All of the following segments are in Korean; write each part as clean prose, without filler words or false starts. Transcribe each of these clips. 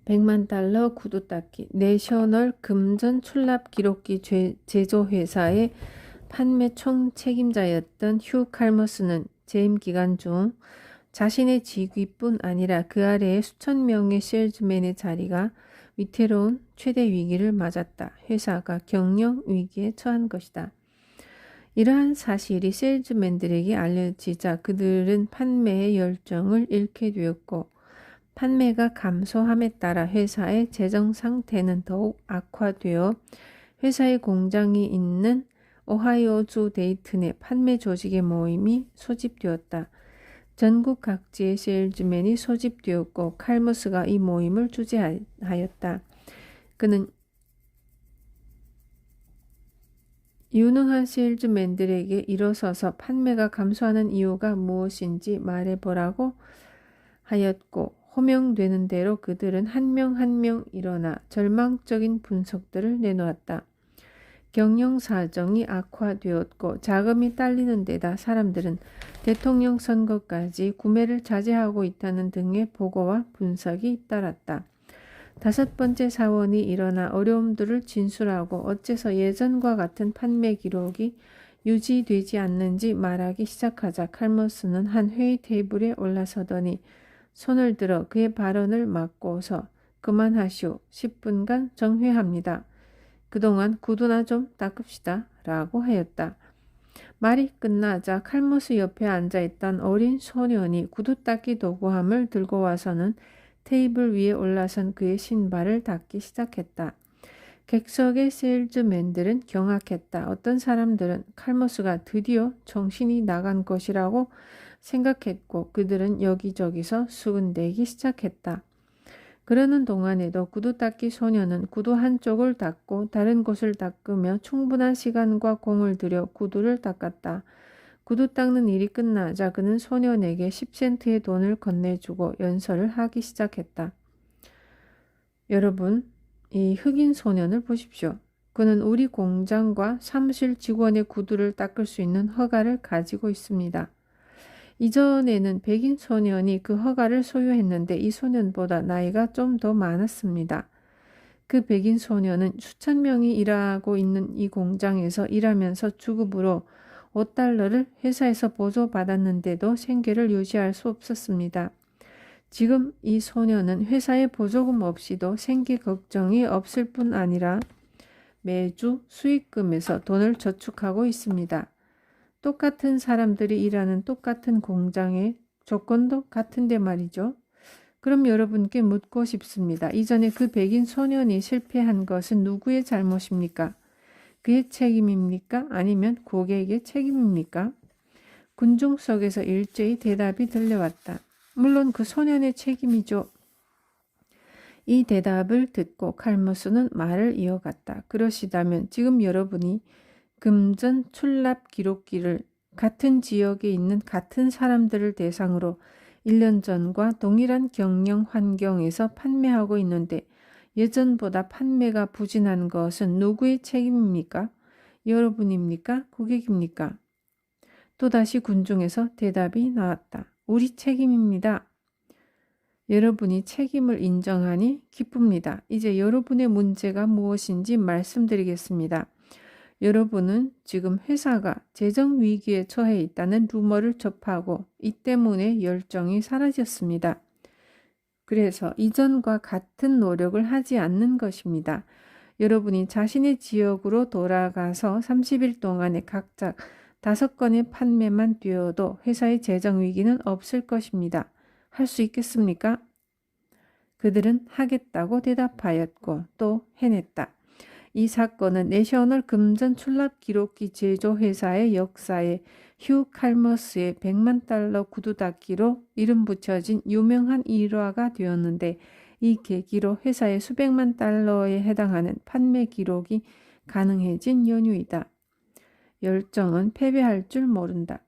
$100만 구두 닦기. 내셔널 금전 출납 기록기 제조회사의 판매 총 책임자였던 휴 칼머스는 재임 기간 중 자신의 직위뿐 아니라 그 아래에 수천 명의 세일즈맨의 자리가 위태로운 최대 위기를 맞았다. 회사가 경영 위기에 처한 것이다. 이러한 사실이 세일즈맨들에게 알려지자 그들은 판매의 열정을 잃게 되었고 판매가 감소함에 따라 회사의 재정 상태는 더욱 악화되어 회사의 공장이 있는 오하이오주 데이튼의 판매 조직의 모임이 소집되었다. 전국 각지의 세일즈맨이 소집되었고 칼머스가 이 모임을 주재하였다. 그는 유능한 세일즈맨들에게 일어서서 판매가 감소하는 이유가 무엇인지 말해보라고 하였고 호명되는 대로 그들은 한 명 한 명 일어나 절망적인 분석들을 내놓았다. 경영 사정이 악화되었고 자금이 딸리는 데다 사람들은 대통령 선거까지 구매를 자제하고 있다는 등의 보고와 분석이 따랐다. 5번째 사원이 일어나 어려움들을 진술하고 어째서 예전과 같은 판매 기록이 유지되지 않는지 말하기 시작하자 칼머스는 한 회의 테이블에 올라서더니 손을 들어 그의 발언을 막고서 그만하시오. 10분간 정회합니다. 그동안 구두나 좀 닦읍시다. 라고 하였다. 말이 끝나자 칼머스 옆에 앉아있던 어린 소년이 구두 닦기 도구함을 들고 와서는 테이블 위에 올라선 그의 신발을 닦기 시작했다. 객석의 세일즈맨들은 경악했다. 어떤 사람들은 칼머스가 드디어 정신이 나간 것이라고 생각했고 그들은 여기저기서 수군대기 시작했다. 그러는 동안에도 구두 닦기 소녀는 구두 한쪽을 닦고 다른 곳을 닦으며 충분한 시간과 공을 들여 구두를 닦았다. 구두 닦는 일이 끝나자 그는 소년에게 10센트의 돈을 건네주고 연설을 하기 시작했다. 여러분, 이 흑인 소년을 보십시오. 그는 우리 공장과 사무실 직원의 구두를 닦을 수 있는 허가를 가지고 있습니다. 이전에는 백인 소년이 그 허가를 소유했는데 이 소년보다 나이가 좀 더 많았습니다. 그 백인 소년은 수천 명이 일하고 있는 이 공장에서 일하면서 주급으로 $5를 회사에서 보조받았는데도 생계를 유지할 수 없었습니다. 지금 이 소년은 회사의 보조금 없이도 생계 걱정이 없을 뿐 아니라 매주 수익금에서 돈을 저축하고 있습니다. 똑같은 사람들이 일하는 똑같은 공장의 조건도 같은데 말이죠. 그럼 여러분께 묻고 싶습니다. 이전에 그 백인 소년이 실패한 것은 누구의 잘못입니까? 그의 책임입니까? 아니면 고객의 책임입니까? 군중 속에서 일제히 대답이 들려왔다. 물론 그 소년의 책임이죠. 이 대답을 듣고 칼머스는 말을 이어갔다. 그러시다면 지금 여러분이 금전 출납 기록기를 같은 지역에 있는 같은 사람들을 대상으로 1년 전과 동일한 경영 환경에서 판매하고 있는데 예전보다 판매가 부진한 것은 누구의 책임입니까? 여러분입니까? 고객입니까? 또다시 군중에서 대답이 나왔다. 우리 책임입니다. 여러분이 책임을 인정하니 기쁩니다. 이제 여러분의 문제가 무엇인지 말씀드리겠습니다. 여러분은 지금 회사가 재정 위기에 처해 있다는 루머를 접하고 이 때문에 열정이 사라졌습니다. 그래서 이전과 같은 노력을 하지 않는 것입니다. 여러분이 자신의 지역으로 돌아가서 30일 동안에 각각 5건의 판매만 뛰어도 회사의 재정 위기는 없을 것입니다. 할 수 있겠습니까? 그들은 하겠다고 대답하였고 또 해냈다. 이 사건은 내셔널 금전 출납 기록기 제조 회사의 역사에 휴 칼머스의 $100만 구두 닦기로 이름 붙여진 유명한 일화가 되었는데 이 계기로 회사의 수백만 달러에 해당하는 판매 기록이 가능해진 연유이다. 열정은 패배할 줄 모른다.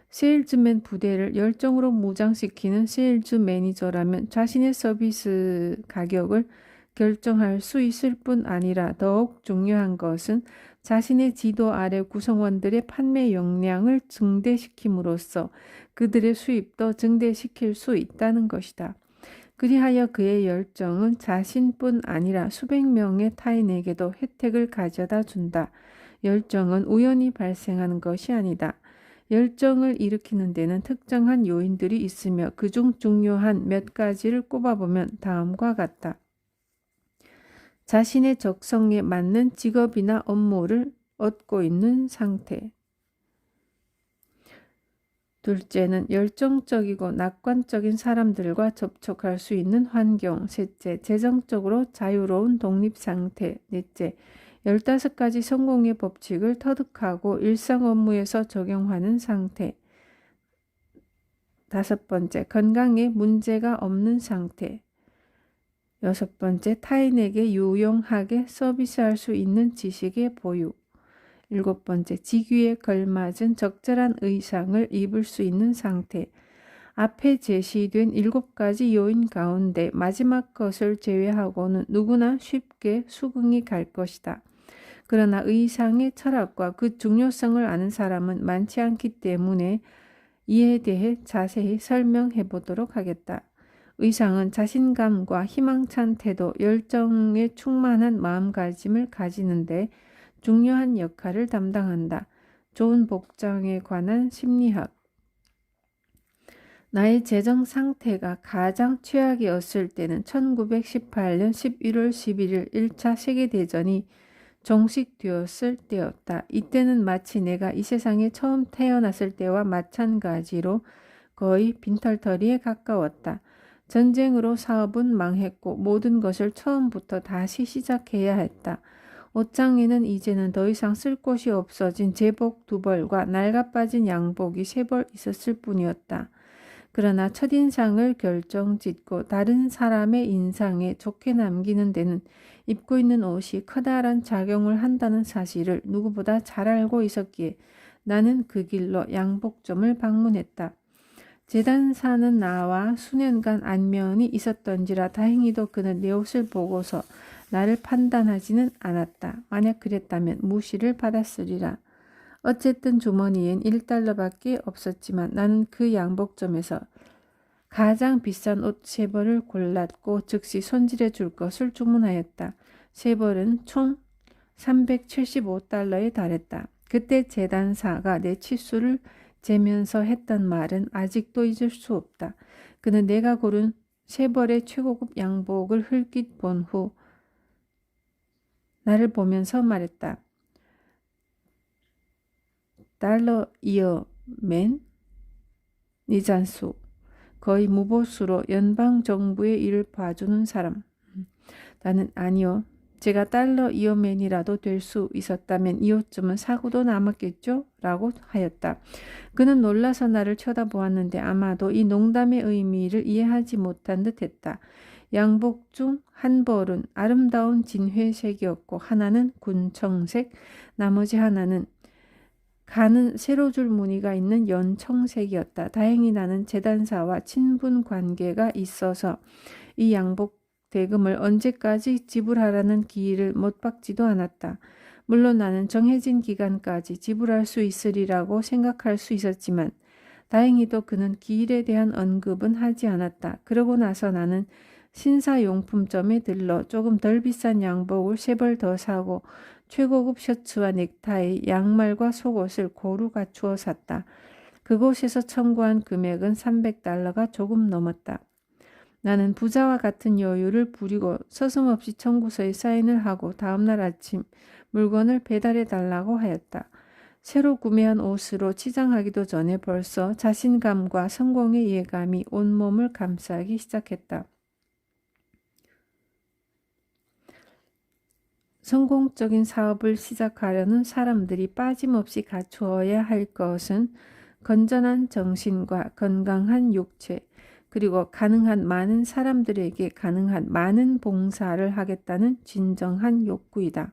세일즈맨 부대를 열정으로 무장시키는 세일즈 매니저라면 자신의 서비스 가격을 결정할 수 있을 뿐 아니라 더욱 중요한 것은 자신의 지도 아래 구성원들의 판매 역량을 증대시킴으로써 그들의 수입도 증대시킬 수 있다는 것이다. 그리하여 그의 열정은 자신뿐 아니라 수백 명의 타인에게도 혜택을 가져다 준다. 열정은 우연히 발생하는 것이 아니다. 열정을 일으키는 데는 특정한 요인들이 있으며 그중 중요한 몇 가지를 꼽아보면 다음과 같다. 자신의 적성에 맞는 직업이나 업무를 얻고 있는 상태. 둘째는 열정적이고 낙관적인 사람들과 접촉할 수 있는 환경. 셋째, 재정적으로 자유로운 독립 상태. 넷째, 15가지 성공의 법칙을 터득하고 일상 업무에서 적용하는 상태. 다섯 번째, 건강에 문제가 없는 상태. 여섯 번째, 타인에게 유용하게 서비스할 수 있는 지식의 보유. 일곱 번째, 직위에 걸맞은 적절한 의상을 입을 수 있는 상태. 앞에 제시된 7가지 요인 가운데 마지막 것을 제외하고는 누구나 쉽게 수긍이 갈 것이다. 그러나 의상의 철학과 그 중요성을 아는 사람은 많지 않기 때문에 이에 대해 자세히 설명해 보도록 하겠다. 의상은 자신감과 희망찬 태도, 열정에 충만한 마음가짐을 가지는데 중요한 역할을 담당한다. 좋은 복장에 관한 심리학. 나의 재정 상태가 가장 최악이었을 때는 1918년 11월 11일 1차 세계대전이 종식되었을 때였다. 이때는 마치 내가 이 세상에 처음 태어났을 때와 마찬가지로 거의 빈털터리에 가까웠다. 전쟁으로 사업은 망했고 모든 것을 처음부터 다시 시작해야 했다. 옷장에는 이제는 더 이상 쓸 곳이 없어진 제복 2벌과 낡아빠진 양복이 3벌 있었을 뿐이었다. 그러나 첫인상을 결정짓고 다른 사람의 인상에 좋게 남기는 데는 입고 있는 옷이 커다란 작용을 한다는 사실을 누구보다 잘 알고 있었기에 나는 그 길로 양복점을 방문했다. 재단사는 나와 수년간 안면이 있었던지라 다행히도 그는 내 옷을 보고서 나를 판단하지는 않았다. 만약 그랬다면 무시를 받았으리라. 어쨌든 주머니엔 1달러밖에 없었지만 나는 그 양복점에서 가장 비싼 옷 3벌을 골랐고 즉시 손질해 줄 것을 주문하였다. 3벌은 총 375달러에 달했다. 그때 재단사가 내 치수를 재면서 했던 말은 아직도 잊을 수 없다. 그는 내가 고른 3벌의 최고급 양복을 흘낏 본 후 나를 보면서 말했다. 달러 이어 맨? 니잔수. 거의 무보수로 연방정부의 일을 봐주는 사람. 나는 아니요. 제가 달러 이어맨이라도 될 수 있었다면 이 옷쯤은 사고도 남았겠죠? 라고 하였다. 그는 놀라서 나를 쳐다보았는데 아마도 이 농담의 의미를 이해하지 못한 듯했다. 양복 중 한 벌은 아름다운 진회색이었고 하나는 군청색, 나머지 하나는 가는 세로줄 무늬가 있는 연청색이었다. 다행히 나는 재단사와 친분 관계가 있어서 이 양복 대금을 언제까지 지불하라는 기일을 못 박지도 않았다. 물론 나는 정해진 기간까지 지불할 수 있으리라고 생각할 수 있었지만 다행히도 그는 기일에 대한 언급은 하지 않았다. 그러고 나서 나는 신사용품점에 들러 조금 덜 비싼 양복을 3벌 더 사고 최고급 셔츠와 넥타이, 양말과 속옷을 고루 갖추어 샀다. 그곳에서 청구한 금액은 300달러가 조금 넘었다. 나는 부자와 같은 여유를 부리고 서슴없이 청구서에 사인을 하고 다음날 아침 물건을 배달해 달라고 하였다. 새로 구매한 옷으로 치장하기도 전에 벌써 자신감과 성공의 예감이 온몸을 감싸기 시작했다. 성공적인 사업을 시작하려는 사람들이 빠짐없이 갖추어야 할 것은 건전한 정신과 건강한 육체, 그리고 가능한 많은 사람들에게 가능한 많은 봉사를 하겠다는 진정한 욕구이다.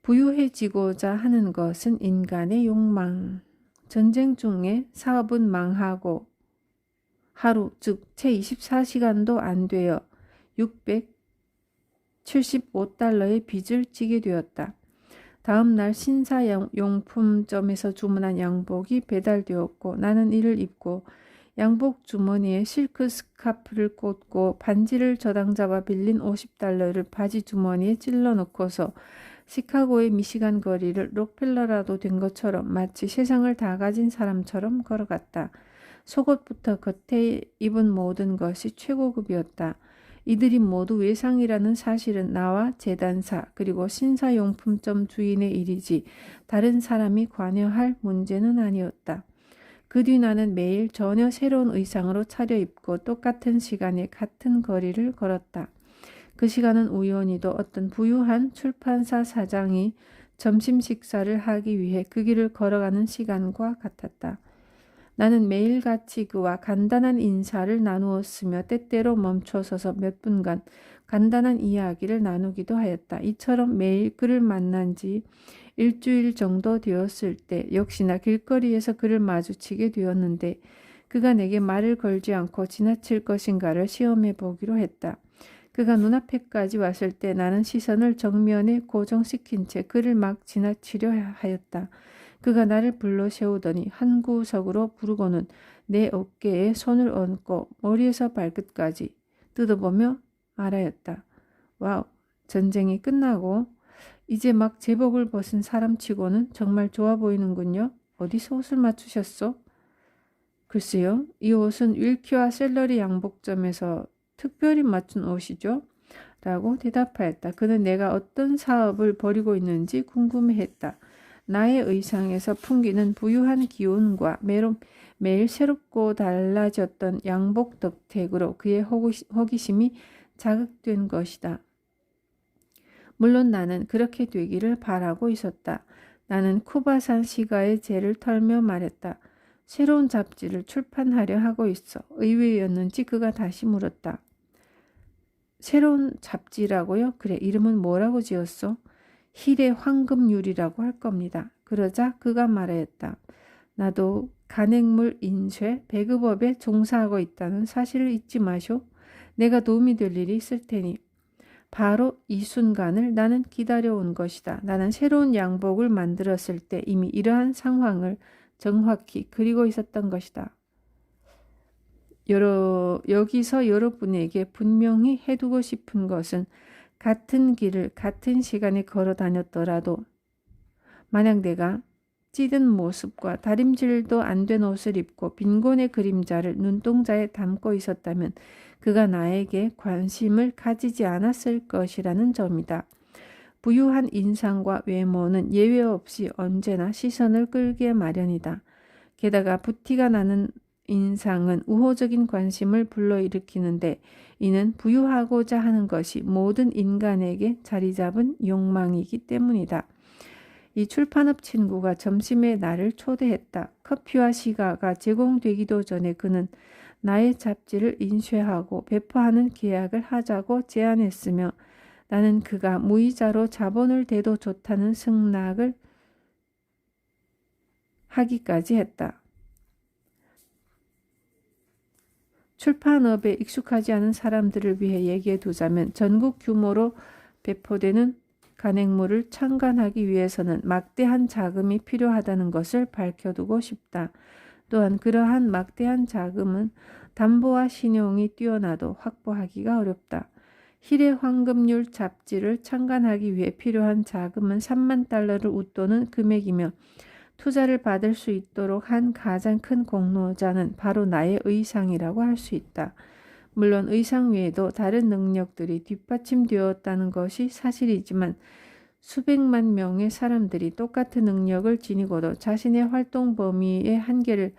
부유해지고자 하는 것은 인간의 욕망. 전쟁 중에 사업은 망하고 하루, 즉 채 24시간도 안 되어 675달러의 빚을 지게 되었다. 다음 날 신사용품점에서 주문한 양복이 배달되었고 나는 이를 입고 양복 주머니에 실크 스카프를 꽂고 반지를 저당 잡아 빌린 50달러를 바지 주머니에 찔러 넣고서 시카고의 미시간 거리를 록펠러라도 된 것처럼 마치 세상을 다 가진 사람처럼 걸어갔다. 속옷부터 겉에 입은 모든 것이 최고급이었다. 이들이 모두 외상이라는 사실은 나와 재단사 그리고 신사용품점 주인의 일이지 다른 사람이 관여할 문제는 아니었다. 그 뒤 나는 매일 전혀 새로운 의상으로 차려입고 똑같은 시간에 같은 거리를 걸었다. 그 시간은 우연히도 어떤 부유한 출판사 사장이 점심 식사를 하기 위해 그 길을 걸어가는 시간과 같았다. 나는 매일같이 그와 간단한 인사를 나누었으며 때때로 멈춰서서 몇 분간 간단한 이야기를 나누기도 하였다. 이처럼 매일 그를 만난 지 일주일 정도 되었을 때 역시나 길거리에서 그를 마주치게 되었는데 그가 내게 말을 걸지 않고 지나칠 것인가를 시험해 보기로 했다. 그가 눈앞에까지 왔을 때 나는 시선을 정면에 고정시킨 채 그를 막 지나치려 하였다. 그가 나를 불러 세우더니 한 구석으로 부르고는 내 어깨에 손을 얹고 머리에서 발끝까지 뜯어보며 말하였다. 와우, 전쟁이 끝나고 이제 막 제복을 벗은 사람치고는 정말 좋아 보이는군요. 어디서 옷을 맞추셨소? 글쎄요, 이 옷은 윌키와 셀러리 양복점에서 특별히 맞춘 옷이죠. 라고 대답하였다. 그는 내가 어떤 사업을 벌이고 있는지 궁금해했다. 나의 의상에서 풍기는 부유한 기운과 매일 새롭고 달라졌던 양복 덕택으로 그의 호기심이 자극된 것이다. 물론 나는 그렇게 되기를 바라고 있었다. 나는 쿠바산 시가의 재를 털며 말했다. 새로운 잡지를 출판하려 하고 있어. 의외였는지 그가 다시 물었다. 새로운 잡지라고요? 그래, 이름은 뭐라고 지었어? 힐의 황금률이라고 할 겁니다. 그러자 그가 말하였다. 나도 간행물 인쇄 배급업에 종사하고 있다는 사실을 잊지 마쇼. 내가 도움이 될 일이 있을 테니. 바로 이 순간을 나는 기다려온 것이다. 나는 새로운 양복을 만들었을 때 이미 이러한 상황을 정확히 그리고 있었던 것이다. 여기서 여러분에게 분명히 해두고 싶은 것은 같은 길을 같은 시간에 걸어 다녔더라도 만약 내가 찌든 모습과 다림질도 안 된 옷을 입고 빈곤의 그림자를 눈동자에 담고 있었다면 그가 나에게 관심을 가지지 않았을 것이라는 점이다. 부유한 인상과 외모는 예외 없이 언제나 시선을 끌기에 마련이다. 게다가 부티가 나는 인상은 우호적인 관심을 불러일으키는데 이는 부유하고자 하는 것이 모든 인간에게 자리 잡은 욕망이기 때문이다. 이 출판업 친구가 점심에 나를 초대했다. 커피와 시가가 제공되기도 전에 그는 나의 잡지를 인쇄하고 배포하는 계약을 하자고 제안했으며 나는 그가 무이자로 자본을 대도 좋다는 승낙을 하기까지 했다. 출판업에 익숙하지 않은 사람들을 위해 얘기해 두자면 전국 규모로 배포되는 간행물을 창간하기 위해서는 막대한 자금이 필요하다는 것을 밝혀두고 싶다. 또한 그러한 막대한 자금은 담보와 신용이 뛰어나도 확보하기가 어렵다. 힐의 황금률 잡지를 창간하기 위해 필요한 자금은 3만 달러를 웃도는 금액이며 투자를 받을 수 있도록 한 가장 큰 공로자는 바로 나의 의상이라고 할 수 있다. 물론 의상 외에도 다른 능력들이 뒷받침되었다는 것이 사실이지만 수백만 명의 사람들이 똑같은 능력을 지니고도 자신의 활동 범위의 한계를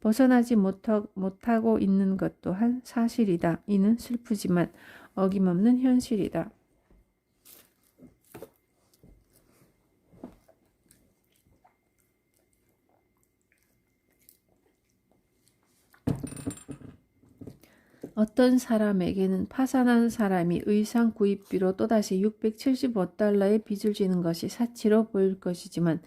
벗어나지 못하고 있는 것 또한 사실이다. 이는 슬프지만 어김없는 현실이다. 어떤 사람에게는 파산한 사람이 의상 구입비로 또다시 675달러의 빚을 지는 것이 사치로 보일 것이지만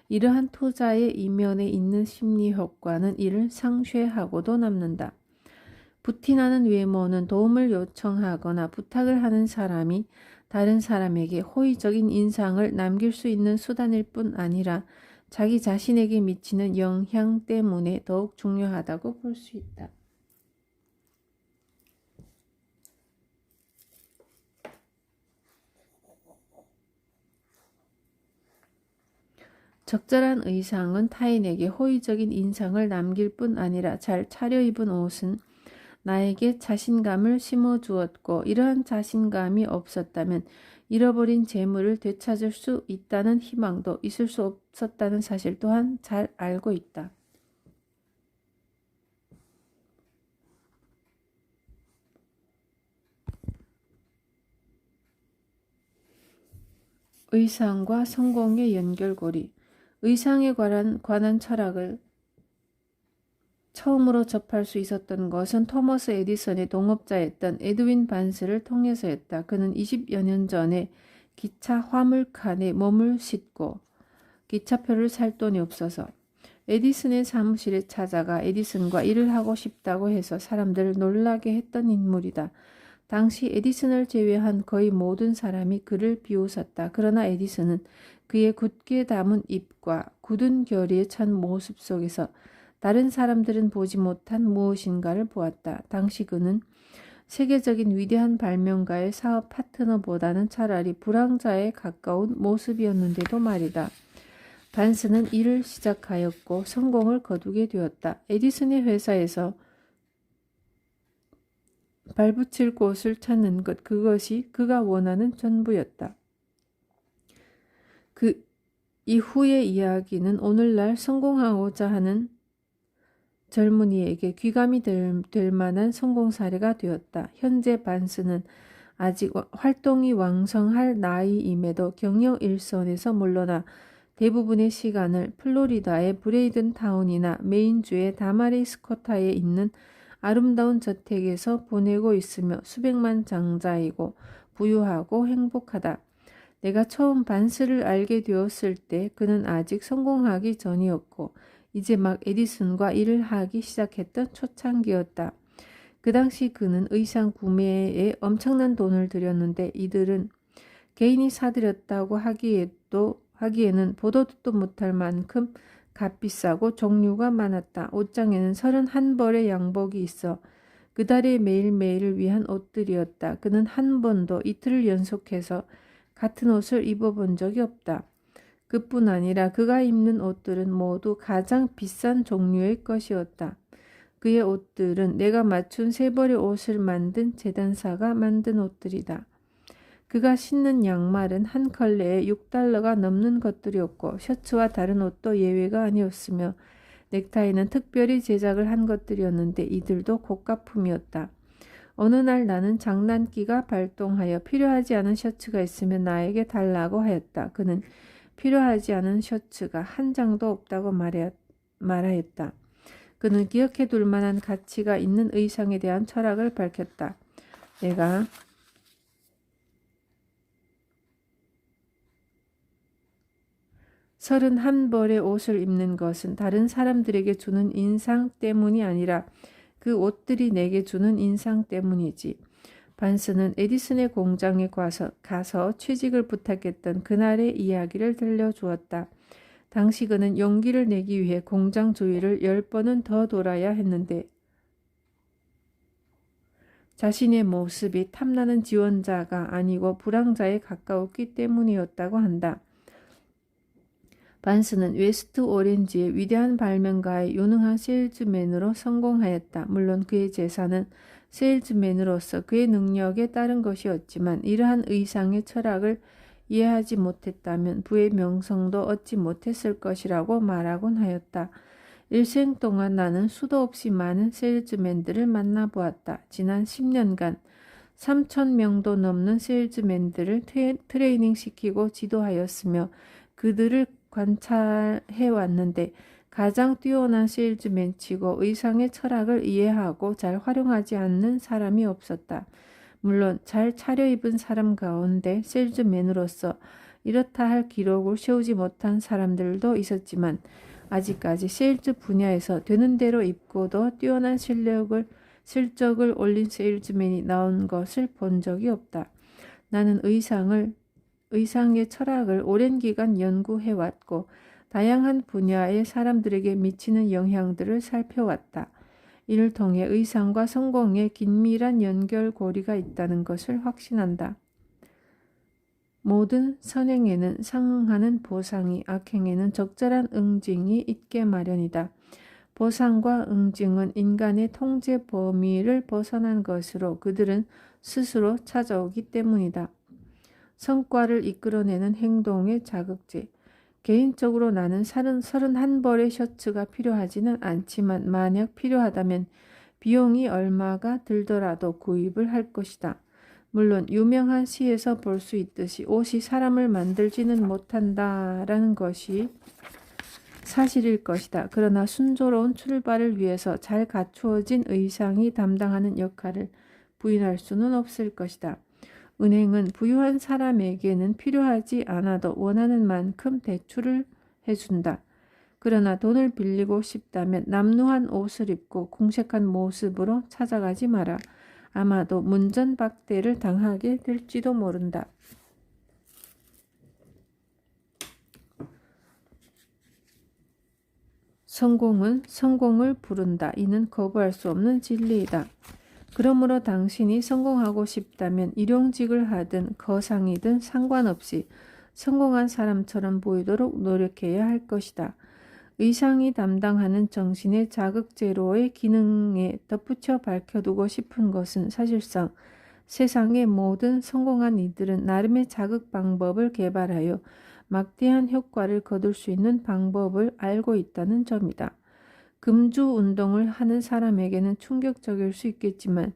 이러한 투자의 이면에 있는 심리 효과는 이를 상쇄하고도 남는다. 부티나는 외모는 도움을 요청하거나 부탁을 하는 사람이 다른 사람에게 호의적인 인상을 남길 수 있는 수단일 뿐 아니라 자기 자신에게 미치는 영향 때문에 더욱 중요하다고 볼 수 있다. 적절한 의상은 타인에게 호의적인 인상을 남길 뿐 아니라 잘 차려입은 옷은 나에게 자신감을 심어주었고, 이러한 자신감이 없었다면 잃어버린 재물을 되찾을 수 있다는 희망도 있을 수 없었다는 사실 또한 잘 알고 있다. 의상과 성공의 연결고리. 의상에 관한 철학을 처음으로 접할 수 있었던 것은 토머스 에디슨의 동업자였던 에드윈 반스를 통해서였다. 그는 20여 년 전에 기차 화물칸에 몸을 싣고 기차표를 살 돈이 없어서 에디슨의 사무실에 찾아가 에디슨과 일을 하고 싶다고 해서 사람들을 놀라게 했던 인물이다. 당시 에디슨을 제외한 거의 모든 사람이 그를 비웃었다. 그러나 에디슨은 그의 굳게 담은 입과 굳은 결의에 찬 모습 속에서 다른 사람들은 보지 못한 무엇인가를 보았다. 당시 그는 세계적인 위대한 발명가의 사업 파트너보다는 차라리 불황자에 가까운 모습이었는데도 말이다. 반스는 일을 시작하였고 성공을 거두게 되었다. 에디슨의 회사에서 발붙일 곳을 찾는 것, 그것이 그가 원하는 전부였다. 그 이후의 이야기는 오늘날 성공하고자 하는 젊은이에게 귀감이 될 만한 성공 사례가 되었다. 현재 반스는 아직 활동이 왕성할 나이임에도 경영 일선에서 물러나 대부분의 시간을 플로리다의 브레이든 타운이나 메인주의 다마리스코타에 있는 아름다운 저택에서 보내고 있으며 수백만 장자이고 부유하고 행복하다. 내가 처음 반스를 알게 되었을 때 그는 아직 성공하기 전이었고 이제 막 에디슨과 일을 하기 시작했던 초창기였다. 그 당시 그는 의상 구매에 엄청난 돈을 들였는데 이들은 개인이 사들였다고 하기에는 보도 듣도 못할 만큼 값비싸고 종류가 많았다. 옷장에는 31벌의 양복이 있어 그달의 매일매일을 위한 옷들이었다. 그는 한 번도 이틀을 연속해서 같은 옷을 입어본 적이 없다. 그뿐 아니라 그가 입는 옷들은 모두 가장 비싼 종류의 것이었다. 그의 옷들은 내가 맞춘 3벌의 옷을 만든 재단사가 만든 옷들이다. 그가 신는 양말은 한 컬레에 $6가 넘는 것들이었고 셔츠와 다른 옷도 예외가 아니었으며 넥타이는 특별히 제작을 한 것들이었는데 이들도 고가품이었다. 어느 날 나는 장난기가 발동하여 필요하지 않은 셔츠가 있으면 나에게 달라고 하였다. 그는 필요하지 않은 셔츠가 한 장도 없다고 말하였다. 그는 기억해둘 만한 가치가 있는 의상에 대한 철학을 밝혔다. 내가 31벌의 옷을 입는 것은 다른 사람들에게 주는 인상 때문이 아니라 그 옷들이 내게 주는 인상 때문이지. 반스는 에디슨의 공장에 가서 취직을 부탁했던 그날의 이야기를 들려주었다. 당시 그는 용기를 내기 위해 공장 주위를 10번은 더 돌아야 했는데 자신의 모습이 탐나는 지원자가 아니고 불황자에 가까웠기 때문이었다고 한다. 반스는 웨스트 오렌지의 위대한 발명가의 유능한 세일즈맨으로 성공하였다. 물론 그의 재산은 세일즈맨으로서 그의 능력에 따른 것이었지만 이러한 의상의 철학을 이해하지 못했다면 부의 명성도 얻지 못했을 것이라고 말하곤 하였다. 일생 동안 나는 수도 없이 많은 세일즈맨들을 만나보았다. 지난 10년간 3,000명도 넘는 세일즈맨들을 트레이닝시키고 지도하였으며 그들을 관찰해왔는데 가장 뛰어난 세일즈맨치고 의상의 철학을 이해하고 잘 활용하지 않는 사람이 없었다. 물론 잘 차려입은 사람 가운데 세일즈맨으로서 이렇다 할 기록을 세우지 못한 사람들도 있었지만 아직까지 세일즈 분야에서 되는 대로 입고도 뛰어난 실적을 올린 세일즈맨이 나온 것을 본 적이 없다. 나는 의상의 철학을 오랜 기간 연구해왔고 다양한 분야의 사람들에게 미치는 영향들을 살펴왔다. 이를 통해 의상과 성공에 긴밀한 연결고리가 있다는 것을 확신한다. 모든 선행에는 상응하는 보상이, 악행에는 적절한 응징이 있게 마련이다. 보상과 응징은 인간의 통제 범위를 벗어난 것으로 그들은 스스로 찾아오기 때문이다. 성과를 이끌어내는 행동의 자극제. 개인적으로 나는 31벌의 셔츠가 필요하지는 않지만 만약 필요하다면 비용이 얼마가 들더라도 구입을 할 것이다. 물론 유명한 시에서 볼 수 있듯이 옷이 사람을 만들지는 못한다라는 것이 사실일 것이다. 그러나 순조로운 출발을 위해서 잘 갖추어진 의상이 담당하는 역할을 부인할 수는 없을 것이다. 은행은 부유한 사람에게는 필요하지 않아도 원하는 만큼 대출을 해준다. 그러나 돈을 빌리고 싶다면 남루한 옷을 입고 궁색한 모습으로 찾아가지 마라. 아마도 문전박대를 당하게 될지도 모른다. 성공은 성공을 부른다. 이는 거부할 수 없는 진리이다. 그러므로 당신이 성공하고 싶다면 일용직을 하든 거상이든 상관없이 성공한 사람처럼 보이도록 노력해야 할 것이다. 의상이 담당하는 정신의 자극제로의 기능에 덧붙여 밝혀두고 싶은 것은 사실상 세상의 모든 성공한 이들은 나름의 자극 방법을 개발하여 막대한 효과를 거둘 수 있는 방법을 알고 있다는 점이다. 금주 운동을 하는 사람에게는 충격적일 수 있겠지만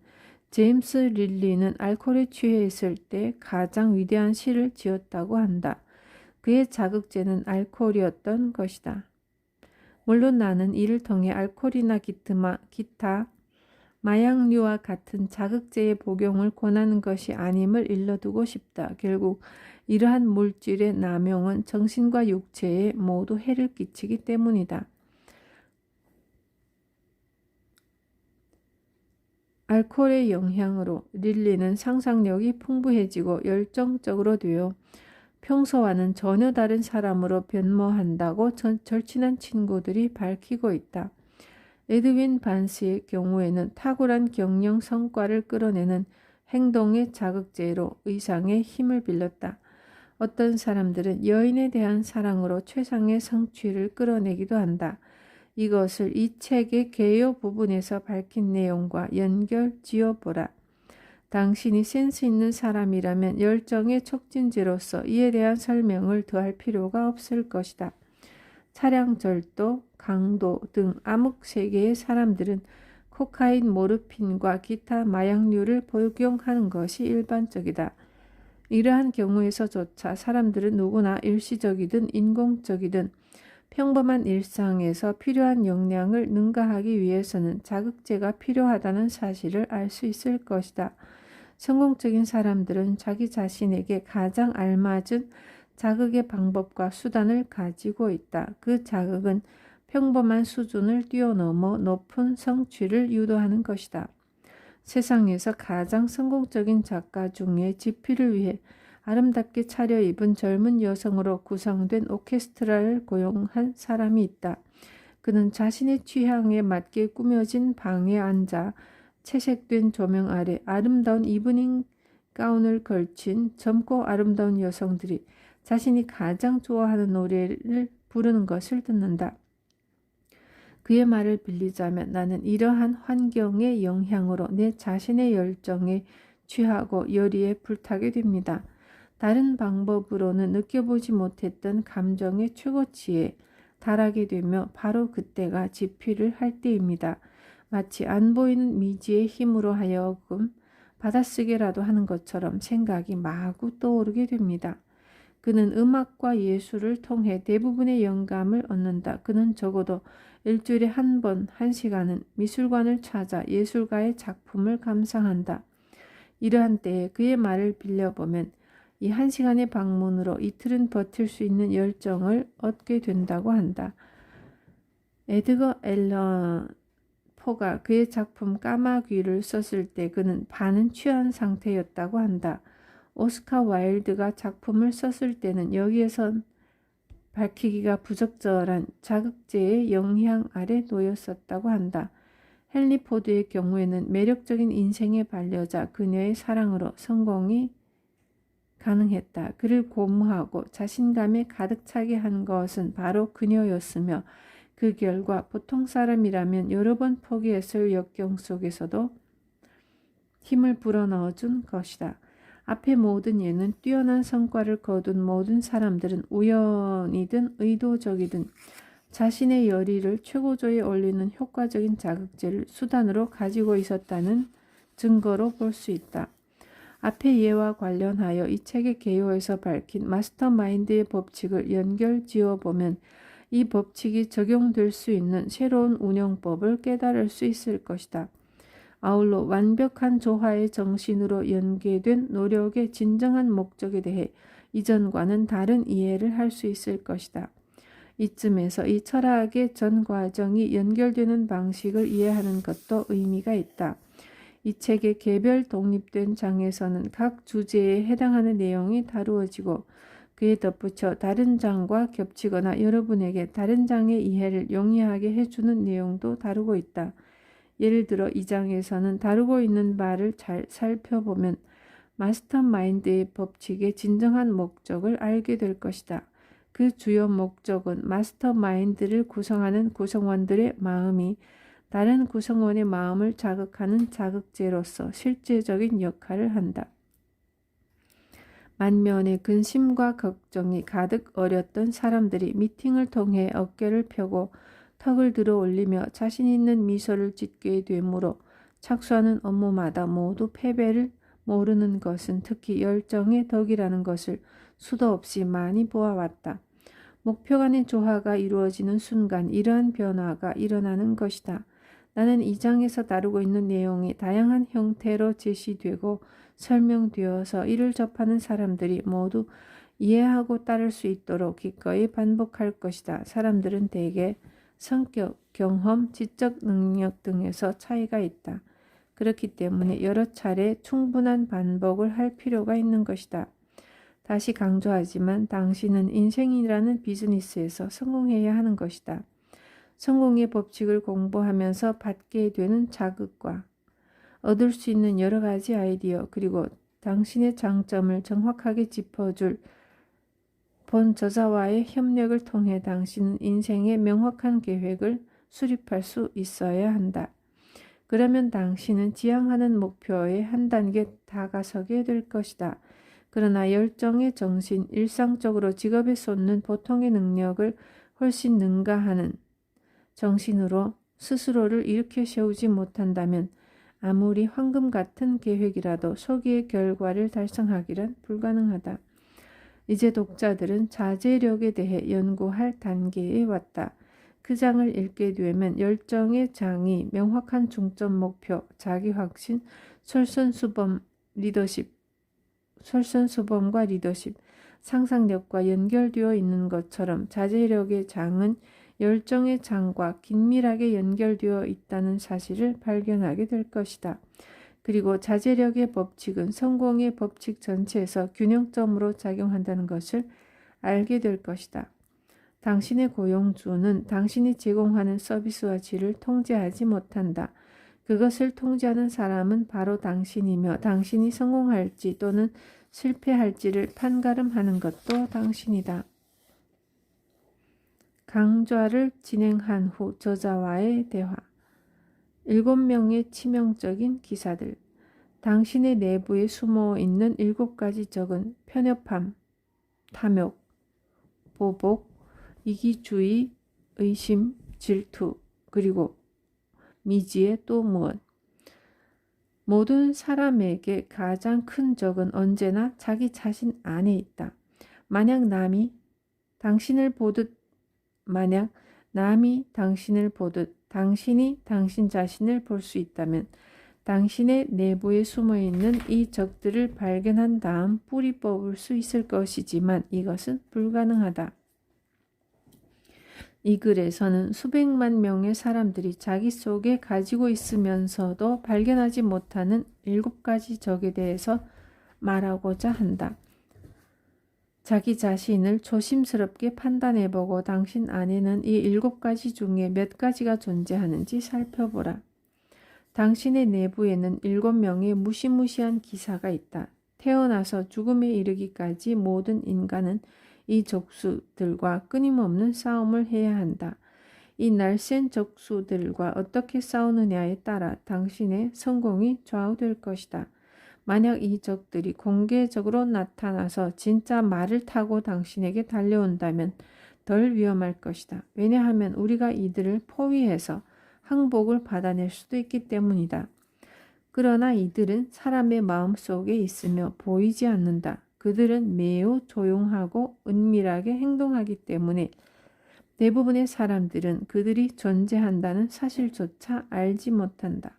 제임스 릴리는 알코올에 취해 있을 때 가장 위대한 시를 지었다고 한다. 그의 자극제는 알코올이었던 것이다. 물론 나는 이를 통해 알코올이나 기타 마약류와 같은 자극제의 복용을 권하는 것이 아님을 일러두고 싶다. 결국 이러한 물질의 남용은 정신과 육체에 모두 해를 끼치기 때문이다. 알코올의 영향으로 릴리는 상상력이 풍부해지고 열정적으로 되어 평소와는 전혀 다른 사람으로 변모한다고 절친한 친구들이 밝히고 있다. 에드윈 반스의 경우에는 탁월한 경영 성과를 끌어내는 행동의 자극제로 의상의 힘을 빌렸다. 어떤 사람들은 여인에 대한 사랑으로 최상의 성취를 끌어내기도 한다. 이것을 이 책의 개요 부분에서 밝힌 내용과 연결 지어보라. 당신이 센스 있는 사람이라면 열정의 촉진제로서 이에 대한 설명을 더할 필요가 없을 것이다. 차량 절도, 강도 등 암흑 세계의 사람들은 코카인, 모르핀과 기타 마약류를 복용하는 것이 일반적이다. 이러한 경우에서조차 사람들은 누구나 일시적이든 인공적이든 평범한 일상에서 필요한 역량을 능가하기 위해서는 자극제가 필요하다는 사실을 알 수 있을 것이다. 성공적인 사람들은 자기 자신에게 가장 알맞은 자극의 방법과 수단을 가지고 있다. 그 자극은 평범한 수준을 뛰어넘어 높은 성취를 유도하는 것이다. 세상에서 가장 성공적인 작가 중에 지필을 위해 아름답게 차려입은 젊은 여성으로 구성된 오케스트라를 고용한 사람이 있다. 그는 자신의 취향에 맞게 꾸며진 방에 앉아 채색된 조명 아래 아름다운 이브닝 가운을 걸친 젊고 아름다운 여성들이 자신이 가장 좋아하는 노래를 부르는 것을 듣는다. 그의 말을 빌리자면 나는 이러한 환경의 영향으로 내 자신의 열정에 취하고 열의에 불타게 됩니다. 다른 방법으로는 느껴보지 못했던 감정의 최고치에 달하게 되며 바로 그때가 지필을 할 때입니다. 마치 안 보이는 미지의 힘으로 하여금 받아쓰기라도 하는 것처럼 생각이 마구 떠오르게 됩니다. 그는 음악과 예술을 통해 대부분의 영감을 얻는다. 그는 적어도 일주일에 한 번, 1시간은 미술관을 찾아 예술가의 작품을 감상한다. 이러한 때에 그의 말을 빌려보면 이 1시간의 방문으로 이틀은 버틸 수 있는 열정을 얻게 된다고 한다. 에드거 앨런 포가 그의 작품 까마귀를 썼을 때 그는 반은 취한 상태였다고 한다. 오스카 와일드가 작품을 썼을 때는 여기에선 밝히기가 부적절한 자극제의 영향 아래 놓였었다고 한다. 헨리 포드의 경우에는 매력적인 인생의 반려자 그녀의 사랑으로 성공이 가능했다. 그를 고무하고 자신감에 가득 차게 한 것은 바로 그녀였으며 그 결과 보통 사람이라면 여러 번 포기했을 역경 속에서도 힘을 불어넣어준 것이다. 앞의 모든 예는 뛰어난 성과를 거둔 모든 사람들은 우연이든 의도적이든 자신의 열의를 최고조에 올리는 효과적인 자극제를 수단으로 가지고 있었다는 증거로 볼 수 있다. 앞의 예와 관련하여 이 책의 개요에서 밝힌 마스터마인드의 법칙을 연결 지어보면 이 법칙이 적용될 수 있는 새로운 운영법을 깨달을 수 있을 것이다. 아울러 완벽한 조화의 정신으로 연계된 노력의 진정한 목적에 대해 이전과는 다른 이해를 할 수 있을 것이다. 이쯤에서 이 철학의 전 과정이 연결되는 방식을 이해하는 것도 의미가 있다. 이 책의 개별 독립된 장에서는 각 주제에 해당하는 내용이 다루어지고 그에 덧붙여 다른 장과 겹치거나 여러분에게 다른 장의 이해를 용이하게 해주는 내용도 다루고 있다. 예를 들어 이 장에서는 다루고 있는 바를 잘 살펴보면 마스터마인드의 법칙의 진정한 목적을 알게 될 것이다. 그 주요 목적은 마스터마인드를 구성하는 구성원들의 마음이 다른 구성원의 마음을 자극하는 자극제로서 실제적인 역할을 한다. 만면의 근심과 걱정이 가득 어렸던 사람들이 미팅을 통해 어깨를 펴고 턱을 들어 올리며 자신 있는 미소를 짓게 되므로 착수하는 업무마다 모두 패배를 모르는 것은 특히 열정의 덕이라는 것을 수도 없이 많이 보아왔다. 목표 간의 조화가 이루어지는 순간 이러한 변화가 일어나는 것이다. 나는 이 장에서 다루고 있는 내용이 다양한 형태로 제시되고 설명되어서 이를 접하는 사람들이 모두 이해하고 따를 수 있도록 기꺼이 반복할 것이다. 사람들은 대개 성격, 경험, 지적 능력 등에서 차이가 있다. 그렇기 때문에 여러 차례 충분한 반복을 할 필요가 있는 것이다. 다시 강조하지만 당신은 인생이라는 비즈니스에서 성공해야 하는 것이다. 성공의 법칙을 공부하면서 받게 되는 자극과 얻을 수 있는 여러 가지 아이디어 그리고 당신의 장점을 정확하게 짚어줄 본 저자와의 협력을 통해 당신은 인생의 명확한 계획을 수립할 수 있어야 한다. 그러면 당신은 지향하는 목표에 한 단계 다가서게 될 것이다. 그러나 열정의 정신, 일상적으로 직업에 쏟는 보통의 능력을 훨씬 능가하는 정신으로 스스로를 일으켜 세우지 못한다면 아무리 황금 같은 계획이라도 소기의 결과를 달성하기란 불가능하다. 이제 독자들은 자제력에 대해 연구할 단계에 왔다. 그 장을 읽게 되면 열정의 장이 명확한 중점 목표, 자기 확신, 솔선수범과 리더십, 상상력과 연결되어 있는 것처럼 자제력의 장은 열정의 장과 긴밀하게 연결되어 있다는 사실을 발견하게 될 것이다. 그리고 자제력의 법칙은 성공의 법칙 전체에서 균형점으로 작용한다는 것을 알게 될 것이다. 당신의 고용주는 당신이 제공하는 서비스와 질을 통제하지 못한다. 그것을 통제하는 사람은 바로 당신이며 당신이 성공할지 또는 실패할지를 판가름하는 것도 당신이다. 강좌를 진행한 후 저자와의 대화. 7명의 치명적인 기사들. 당신의 내부에 숨어있는 7가지 적은 편협함, 탐욕, 보복, 이기주의, 의심, 질투, 그리고 미지의 또 무엇. 모든 사람에게 가장 큰 적은 언제나 자기 자신 안에 있다. 만약 남이 당신을 보듯 당신이 당신 자신을 볼 수 있다면 당신의 내부에 숨어있는 이 적들을 발견한 다음 뿌리 뽑을 수 있을 것이지만 이것은 불가능하다. 이 글에서는 수백만 명의 사람들이 자기 속에 가지고 있으면서도 발견하지 못하는 7가지 적에 대해서 말하고자 한다. 자기 자신을 조심스럽게 판단해보고 당신 안에는 이 7가지 중에 몇 가지가 존재하는지 살펴보라. 당신의 내부에는 7명의 무시무시한 기사가 있다. 태어나서 죽음에 이르기까지 모든 인간은 이 적수들과 끊임없는 싸움을 해야 한다. 이 날쌘 적수들과 어떻게 싸우느냐에 따라 당신의 성공이 좌우될 것이다. 만약 이 적들이 공개적으로 나타나서 진짜 말을 타고 당신에게 달려온다면 덜 위험할 것이다. 왜냐하면 우리가 이들을 포위해서 항복을 받아낼 수도 있기 때문이다. 그러나 이들은 사람의 마음속에 있으며 보이지 않는다. 그들은 매우 조용하고 은밀하게 행동하기 때문에 대부분의 사람들은 그들이 존재한다는 사실조차 알지 못한다.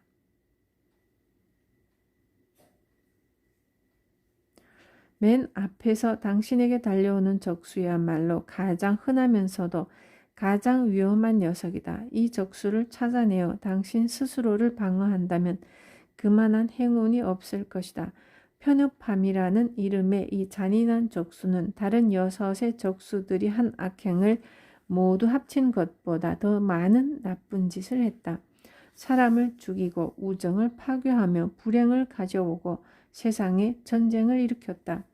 맨 앞에서 당신에게 달려오는 적수야말로 가장 흔하면서도 가장 위험한 녀석이다. 이 적수를 찾아내어 당신 스스로를 방어한다면 그만한 행운이 없을 것이다. 편협함이라는 이름의 이 잔인한 적수는 다른 6의 적수들이 한 악행을 모두 합친 것보다 더 많은 나쁜 짓을 했다. 사람을 죽이고 우정을 파괴하며 불행을 가져오고 세상에 전쟁을 일으켰다.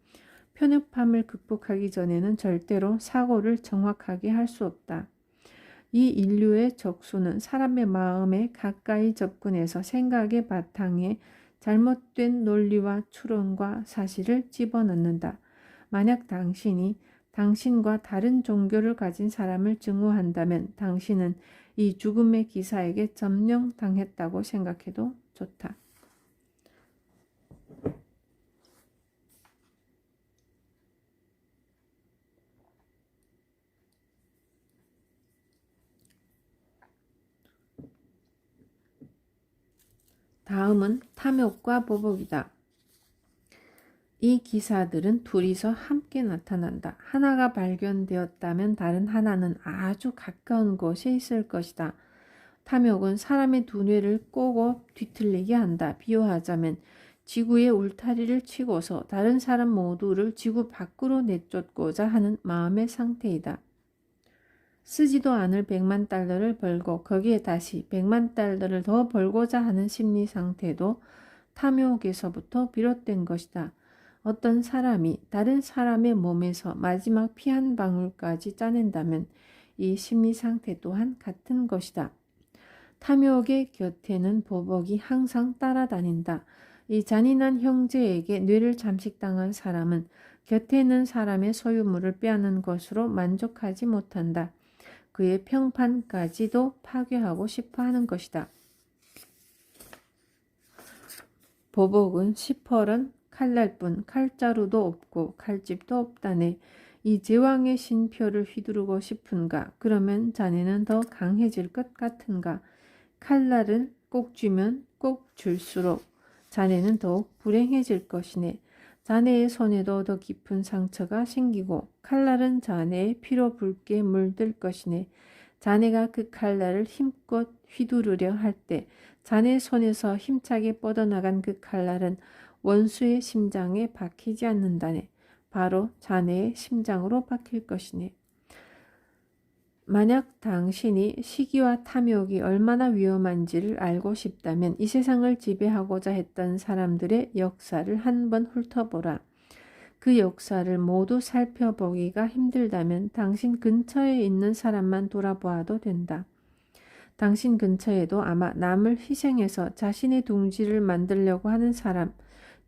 편협함을 극복하기 전에는 절대로 사고를 정확하게 할 수 없다. 이 인류의 적수는 사람의 마음에 가까이 접근해서 생각의 바탕에 잘못된 논리와 추론과 사실을 집어넣는다. 만약 당신이 당신과 다른 종교를 가진 사람을 증오한다면 당신은 이 죽음의 기사에게 점령당했다고 생각해도 좋다. 다음은 탐욕과 보복이다. 이 기사들은 둘이서 함께 나타난다. 하나가 발견되었다면 다른 하나는 아주 가까운 곳에 있을 것이다. 탐욕은 사람의 두뇌를 꼬고 뒤틀리게 한다. 비유하자면 지구에 울타리를 치고서 다른 사람 모두를 지구 밖으로 내쫓고자 하는 마음의 상태이다. 쓰지도 않을 100만 달러를 벌고 거기에 다시 100만 달러를 더 벌고자 하는 심리 상태도 탐욕에서부터 비롯된 것이다. 어떤 사람이 다른 사람의 몸에서 마지막 피 한 방울까지 짜낸다면 이 심리 상태 또한 같은 것이다. 탐욕의 곁에는 보복이 항상 따라다닌다. 이 잔인한 형제에게 뇌를 잠식당한 사람은 곁에 있는 사람의 소유물을 빼앗는 것으로 만족하지 못한다. 그의 평판까지도 파괴하고 싶어 하는 것이다. 보복은 시퍼런 칼날뿐 칼자루도 없고 칼집도 없다네. 이 제왕의 신표를 휘두르고 싶은가? 그러면 자네는 더 강해질 것 같은가? 칼날을 꼭 쥐면 꼭 줄수록 자네는 더욱 불행해질 것이네. 자네의 손에도 더 깊은 상처가 생기고 칼날은 자네의 피로 붉게 물들 것이네. 자네가 그 칼날을 힘껏 휘두르려 할 때 자네 손에서 힘차게 뻗어나간 그 칼날은 원수의 심장에 박히지 않는다네. 바로 자네의 심장으로 박힐 것이네. 만약 당신이 시기와 탐욕이 얼마나 위험한지를 알고 싶다면 이 세상을 지배하고자 했던 사람들의 역사를 한번 훑어보라. 그 역사를 모두 살펴보기가 힘들다면 당신 근처에 있는 사람만 돌아보아도 된다. 당신 근처에도 아마 남을 희생해서 자신의 둥지를 만들려고 하는 사람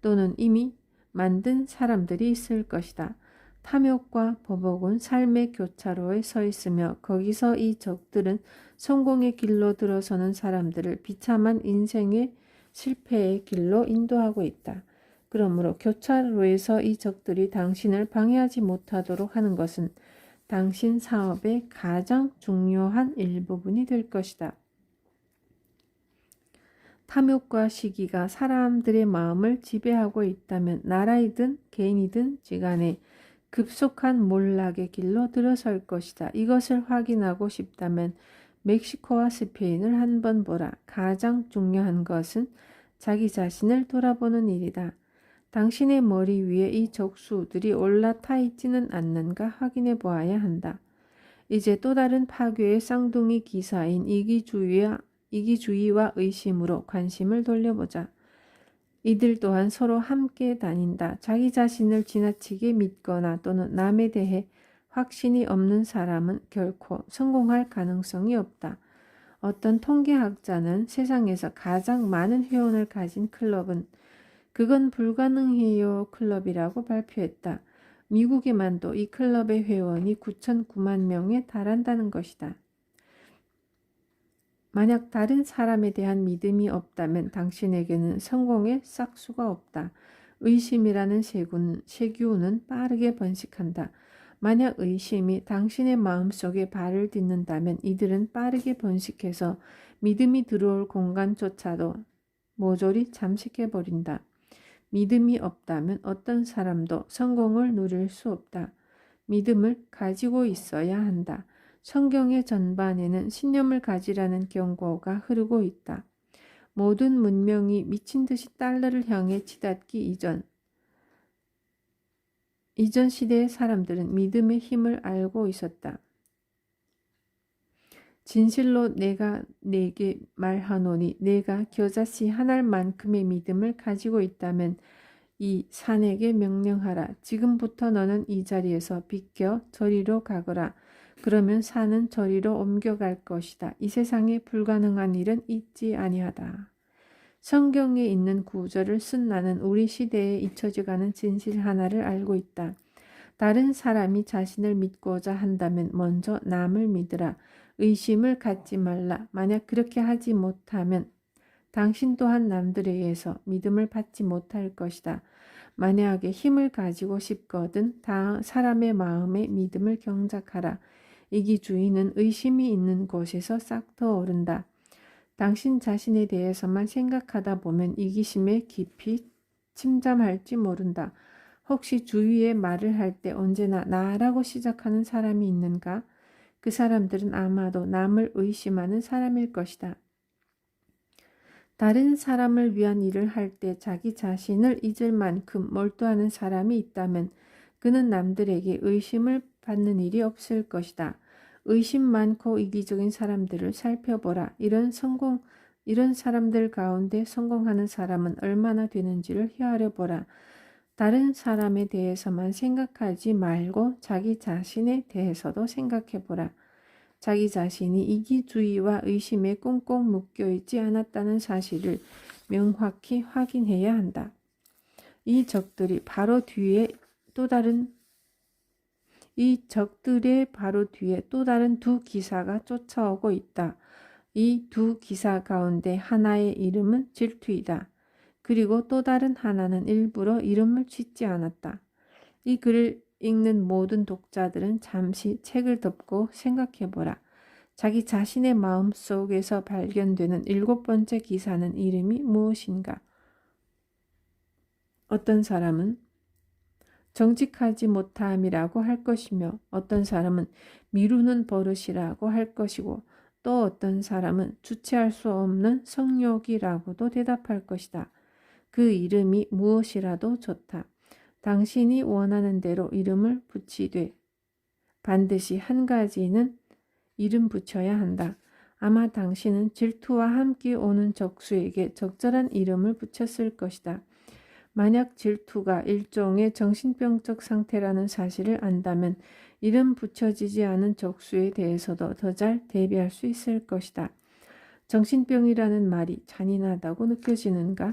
또는 이미 만든 사람들이 있을 것이다. 탐욕과 보복은 삶의 교차로에 서 있으며 거기서 이 적들은 성공의 길로 들어서는 사람들을 비참한 인생의 실패의 길로 인도하고 있다. 그러므로 교차로에서 이 적들이 당신을 방해하지 못하도록 하는 것은 당신 사업의 가장 중요한 일부분이 될 것이다. 탐욕과 시기가 사람들의 마음을 지배하고 있다면 나라이든 개인이든 지간에 급속한 몰락의 길로 들어설 것이다. 이것을 확인하고 싶다면 멕시코와 스페인을 한번 보라. 가장 중요한 것은 자기 자신을 돌아보는 일이다. 당신의 머리 위에 이 적수들이 올라타 있지는 않는가 확인해 보아야 한다. 이제 또 다른 파괴의 쌍둥이 기사인 이기주의와 의심으로 관심을 돌려보자. 이들 또한 서로 함께 다닌다. 자기 자신을 지나치게 믿거나 또는 남에 대해 확신이 없는 사람은 결코 성공할 가능성이 없다. 어떤 통계학자는 세상에서 가장 많은 회원을 가진 클럽은 그건 불가능해요 클럽이라고 발표했다. 미국에만도 이 클럽의 회원이 9,009만 명에 달한다는 것이다. 만약 다른 사람에 대한 믿음이 없다면 당신에게는 성공의 싹수가 없다. 의심이라는 세균은 빠르게 번식한다. 만약 의심이 당신의 마음속에 발을 딛는다면 이들은 빠르게 번식해서 믿음이 들어올 공간조차도 모조리 잠식해버린다. 믿음이 없다면 어떤 사람도 성공을 누릴 수 없다. 믿음을 가지고 있어야 한다. 성경의 전반에는 신념을 가지라는 경고가 흐르고 있다. 모든 문명이 미친 듯이 달러를 향해 치닫기 이전 시대의 사람들은 믿음의 힘을 알고 있었다. 진실로 내가 네게 말하노니 내가 겨자씨 한 알만큼의 믿음을 가지고 있다면 이 산에게 명령하라. 지금부터 너는 이 자리에서 비켜 저리로 가거라. 그러면 산은 저리로 옮겨갈 것이다. 이 세상에 불가능한 일은 있지 아니하다. 성경에 있는 구절을 쓴 나는 우리 시대에 잊혀져가는 진실 하나를 알고 있다. 다른 사람이 자신을 믿고자 한다면 먼저 남을 믿으라. 의심을 갖지 말라. 만약 그렇게 하지 못하면 당신 또한 남들에 의해서 믿음을 받지 못할 것이다. 만약에 힘을 가지고 싶거든 사람의 마음에 믿음을 경작하라. 이기주의는 의심이 있는 곳에서 싹 트어오른다. 당신 자신에 대해서만 생각하다 보면 이기심에 깊이 침잠할지 모른다. 혹시 주위에 말을 할 때 언제나 나라고 시작하는 사람이 있는가? 그 사람들은 아마도 남을 의심하는 사람일 것이다. 다른 사람을 위한 일을 할 때 자기 자신을 잊을 만큼 몰두하는 사람이 있다면 그는 남들에게 의심을 받는 일이 없을 것이다. 의심 많고 이기적인 사람들을 살펴보라. 이런 사람들 가운데 성공하는 사람은 얼마나 되는지를 헤아려 보라. 다른 사람에 대해서만 생각하지 말고 자기 자신에 대해서도 생각해 보라. 자기 자신이 이기주의와 의심에 꽁꽁 묶여있지 않았다는 사실을 명확히 확인해야 한다. 이 적들의 바로 뒤에 또 다른 두 기사가 쫓아오고 있다. 이 두 기사 가운데 하나의 이름은 질투이다. 그리고 또 다른 하나는 일부러 이름을 짓지 않았다. 이 글을 읽는 모든 독자들은 잠시 책을 덮고 생각해보라. 자기 자신의 마음속에서 발견되는 7번째 기사는 이름이 무엇인가? 어떤 사람은 정직하지 못함이라고 할 것이며 어떤 사람은 미루는 버릇이라고 할 것이고 또 어떤 사람은 주체할 수 없는 성욕이라고도 대답할 것이다. 그 이름이 무엇이라도 좋다. 당신이 원하는 대로 이름을 붙이되 반드시 한 가지는 이름 붙여야 한다. 아마 당신은 질투와 함께 오는 적수에게 적절한 이름을 붙였을 것이다. 만약 질투가 일종의 정신병적 상태라는 사실을 안다면 이름 붙여지지 않은 적수에 대해서도 더 잘 대비할 수 있을 것이다. 정신병이라는 말이 잔인하다고 느껴지는가?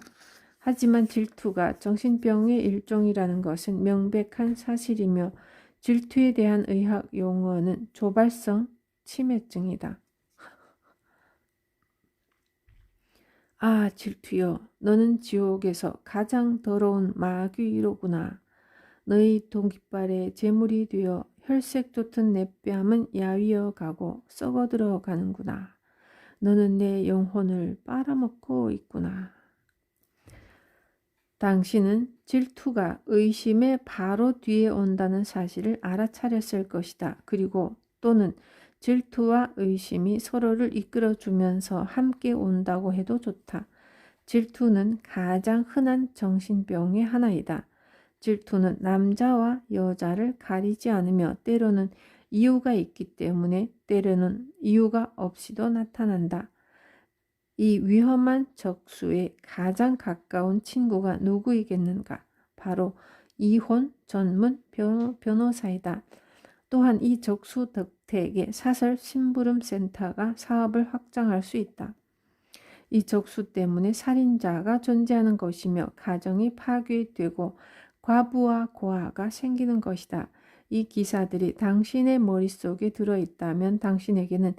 하지만 질투가 정신병의 일종이라는 것은 명백한 사실이며 질투에 대한 의학 용어는 조발성 치매증이다. 아, 질투여, 너는 지옥에서 가장 더러운 마귀로구나. 너희 동깃발에 재물이 되어 혈색 돋은 내 뺨은 야위어 가고 썩어들어 가는구나. 너는 내 영혼을 빨아먹고 있구나. 당신은 질투가 의심의 바로 뒤에 온다는 사실을 알아차렸을 것이다. 그리고 또는 질투와 의심이 서로를 이끌어주면서 함께 온다고 해도 좋다. 질투는 가장 흔한 정신병의 하나이다. 질투는 남자와 여자를 가리지 않으며 때로는 이유가 있기 때문에 때로는 이유가 없이도 나타난다. 이 위험한 적수의 가장 가까운 친구가 누구이겠는가? 바로 이혼 전문 변호사이다. 또한 이 적수 덕택에 사설 심부름 센터가 사업을 확장할 수 있다. 이 적수 때문에 살인자가 존재하는 것이며 가정이 파괴되고 과부와 고아가 생기는 것이다. 이 기사들이 당신의 머릿속에 들어있다면 당신에게는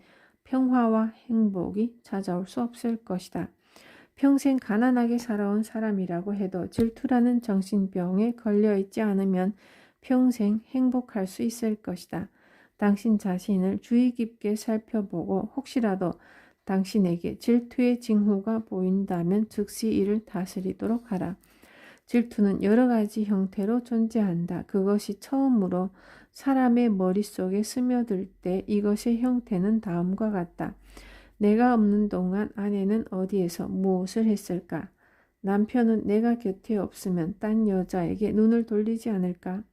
평화와 행복이 찾아올 수 없을 것이다. 평생 가난하게 살아온 사람이라고 해도 질투라는 정신병에 걸려있지 않으면 평생 행복할 수 있을 것이다. 당신 자신을 주의 깊게 살펴보고 혹시라도 당신에게 질투의 징후가 보인다면 즉시 이를 다스리도록 하라. 질투는 여러 가지 형태로 존재한다. 그것이 처음으로 사람의 머릿속에 스며들 때 이것의 형태는 다음과 같다. 내가 없는 동안 아내는 어디에서 무엇을 했을까? 남편은 내가 곁에 없으면 딴 여자에게 눈을 돌리지 않을까?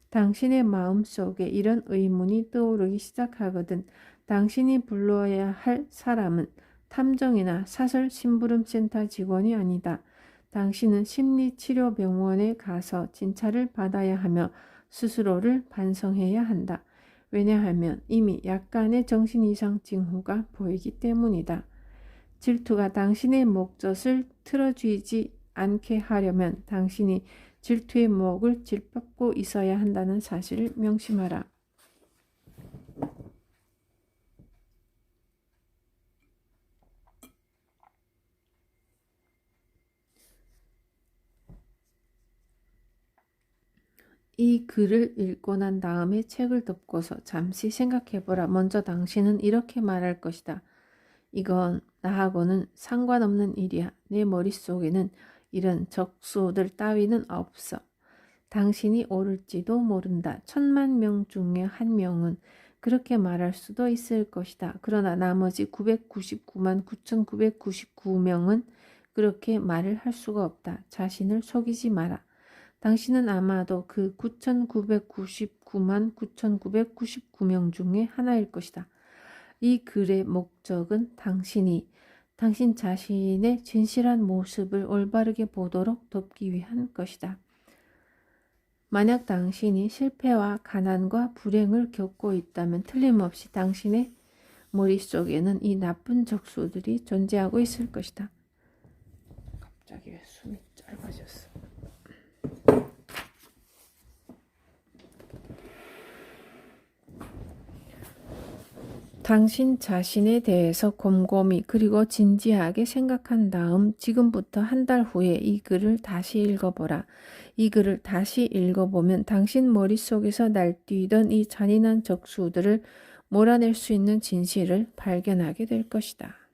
당신의 마음속에 이런 의문이 떠오르기 시작하거든 당신이 불러야 할 사람은 탐정이나 사설 심부름센터 직원이 아니다. 당신은 심리치료병원에 가서 진찰을 받아야 하며 스스로를 반성해야 한다. 왜냐하면 이미 약간의 정신 이상 징후가 보이기 때문이다. 질투가 당신의 목젖을 틀어쥐지 않게 하려면 당신이 질투의 목을 질밟고 있어야 한다는 사실을 명심하라. 이 글을 읽고 난 다음에 책을 덮고서 잠시 생각해보라. 먼저 당신은 이렇게 말할 것이다. 이건 나하고는 상관없는 일이야. 내 머릿속에는 이런 적수들 따위는 없어. 당신이 옳을지도 모른다. 10,000명 중에 1명은 그렇게 말할 수도 있을 것이다. 그러나 나머지 999만 9,999명은 그렇게 말을 할 수가 없다. 자신을 속이지 마라. 당신은 아마도 그 9,999만 9,999명 중에 하나일 것이다. 이 글의 목적은 당신이 당신 자신의 진실한 모습을 올바르게 보도록 돕기 위한 것이다. 만약 당신이 실패와 가난과 불행을 겪고 있다면 틀림없이 당신의 머릿속에는 이 나쁜 적수들이 존재하고 있을 것이다. 갑자기 왜 숨이 짧아졌어? 당신 자신에 대해서 곰곰이 그리고 진지하게 생각한 다음 지금부터 한 달 후에 이 글을 다시 읽어보라. 이 글을 다시 읽어보면 당신 머릿속에서 날뛰던 이 잔인한 적수들을 몰아낼 수 있는 진실을 발견하게 될 것이다.